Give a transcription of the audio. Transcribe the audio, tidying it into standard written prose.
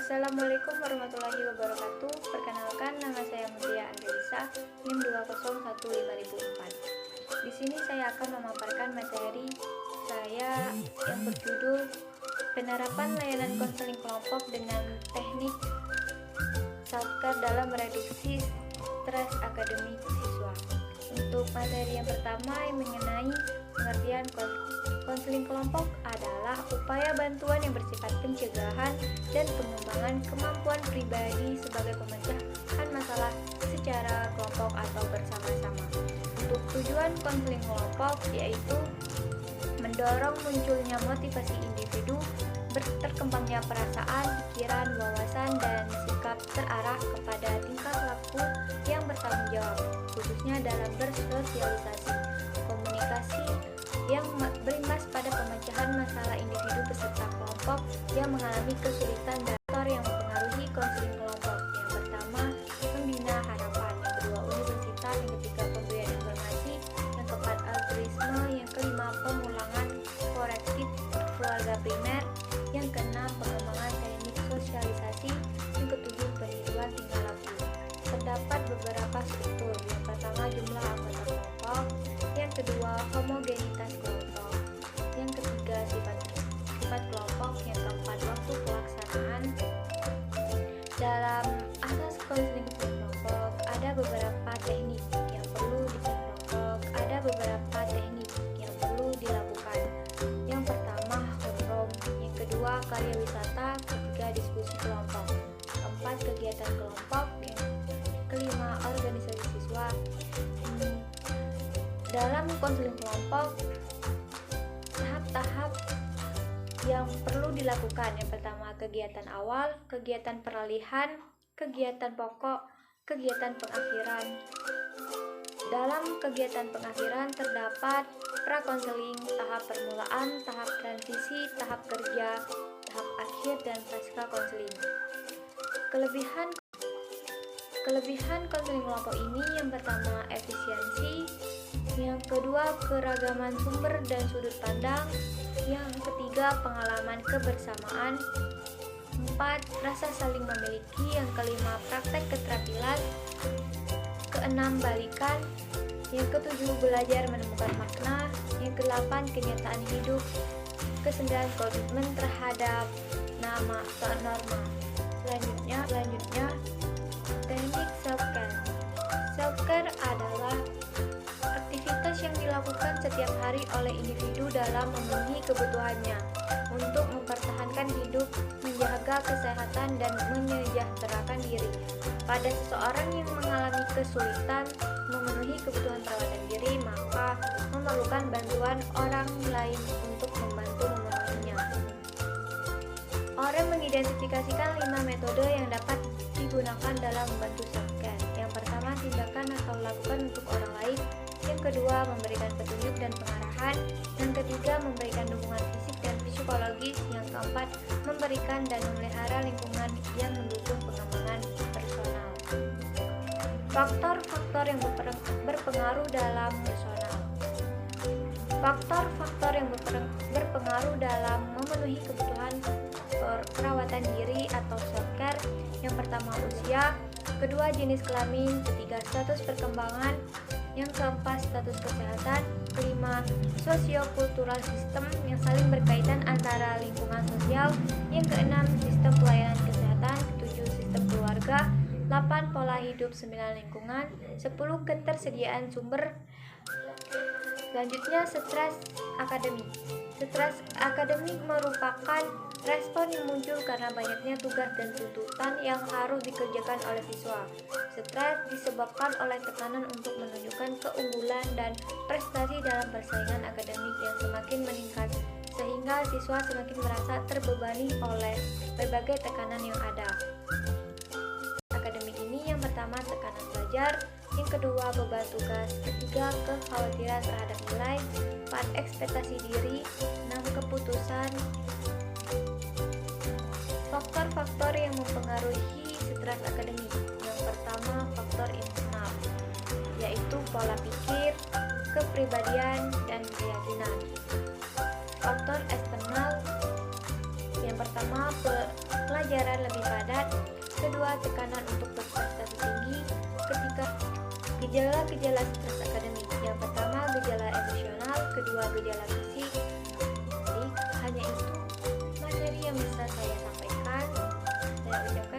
Assalamualaikum warahmatullahi wabarakatuh. Perkenalkan, nama saya Mutia Angelisa, NIM 2015004. Di sini saya akan memaparkan materi saya yang berjudul penerapan layanan konseling kelompok dengan teknik self-care dalam mereduksi stres akademik siswa. Untuk materi yang pertama yang mengenai pengertian konseling kelompok adalah upaya bantuan yang bersifat pencegahan dan pengembangan kemampuan pribadi sebagai pemecahan masalah secara kelompok atau bersama-sama. Untuk tujuan konseling kelompok yaitu mendorong munculnya motivasi individu, berkembangnya perasaan, pikiran, wawasan, dan sikap terarah kepada tingkah laku yang bertanggung jawab, khususnya dalam bersosialisasi, komunikasi yang berimbas pada pemecahan masalah individu peserta kelompok yang mengalami kesulitan dan faktor yang mempengaruhi konseling kelompok. Yang pertama, membina harapan. Yang kedua, universitas. Yang ketiga, pemberian informasi. Yang keempat, altruisme. Yang kelima, pemulangan korektif keluarga primer. Yang keenam, pengembangan teknik sosialisasi. Yang ketujuh, peniruan tingkah laku. Terdapat beberapa struktur. Yang pertama, jumlah anggota kelompok. Yang kedua, homogenitas kelompok. Yang ketiga, sifat kelompok. Yang keempat, waktu pelaksanaan. Dalam asas konseling kelompok ada beberapa teknik yang perlu dikelompok, ada beberapa teknik yang perlu dilakukan. Yang pertama, homeroom. Yang kedua, karya wisata. Ketiga, diskusi kelompok. Keempat, kegiatan kelompok. Yang kelima, organisasi siswa. Dalam konseling kelompok, tahap-tahap yang perlu dilakukan. Yang pertama, kegiatan awal, kegiatan peralihan, kegiatan pokok, kegiatan pengakhiran. Dalam kegiatan pengakhiran terdapat prakonseling, tahap permulaan, tahap transisi, tahap kerja, tahap akhir, dan pasca konseling. Kelebihan konseling kelompok ini yang pertama, efisiensi. Yang kedua, keragaman sumber dan sudut pandang. Yang ketiga, pengalaman kebersamaan. 4. Rasa saling memiliki. Yang kelima, praktek keterampilan. Keenam, balikan. Yang ketujuh, belajar menemukan makna. Yang kedelapan, kenyataan hidup. Kesembilan, komitmen terhadap norma. Selanjutnya, teknik self-care. Self-care adalah aktivitas yang dilakukan setiap hari oleh individu dalam memenuhi kebutuhannya untuk mempertahankan hidup, menjaga kesehatan, dan menyejahterakan diri. Pada seseorang yang mengalami kesulitan memenuhi kebutuhan perawatan diri, maka memerlukan bantuan orang lain untuk membantu memenuhinya. Orang mengidentifikasikan 5 metode yang dapat digunakan dalam membantu self-care. Yang pertama, tindakan atau lakukan untuk orang lain. Yang kedua, memberikan petunjuk dan pengarahan. Yang ketiga, memberikan dukungan fisik dan psikologis. Yang keempat, memberikan dan memelihara lingkungan yang mendukung pengembangan personal. Faktor-faktor yang berpengaruh dalam personal. Faktor-faktor yang berpengaruh dalam memenuhi kebutuhan perawatan diri atau self-care. Yang pertama, usia. Kedua, jenis kelamin. Ketiga, status perkembangan. Yang keempat, status kesehatan. Kelima, sosiokultural sistem yang saling berkaitan antara lingkungan sosial. Yang keenam, sistem pelayanan kesehatan. Ketujuh, sistem keluarga. 8, pola hidup. 9, lingkungan. 10, ketersediaan sumber. Selanjutnya, stres akademik. Stres akademik merupakan respon yang muncul karena banyaknya tugas dan tuntutan yang harus dikerjakan oleh siswa. Stres disebabkan oleh tekanan untuk menunjukkan keunggulan dan prestasi dalam persaingan akademik yang semakin meningkat, sehingga siswa semakin merasa terbebani oleh berbagai tekanan yang ada. Akademik ini yang pertama, tekanan belajar. Yang kedua, beban tugas. Ketiga, kekhawatiran terhadap nilai. 4, ekspektasi diri. 6, keputusan. Faktor-faktor yang mempengaruhi stres akademik. Yang pertama, faktor internal, yaitu pola pikir, kepribadian, dan keyakinan. Faktor eksternal yang pertama, pembelajaran lebih padat. Kedua, tekanan untuk berprestasi tinggi. Ketiga, gejala-gejala stres akademik. Yang pertama, gejala emosional. Kedua, gejala fisik. Hanya itu materi yang bisa saya sampaikan. Saya ucapkan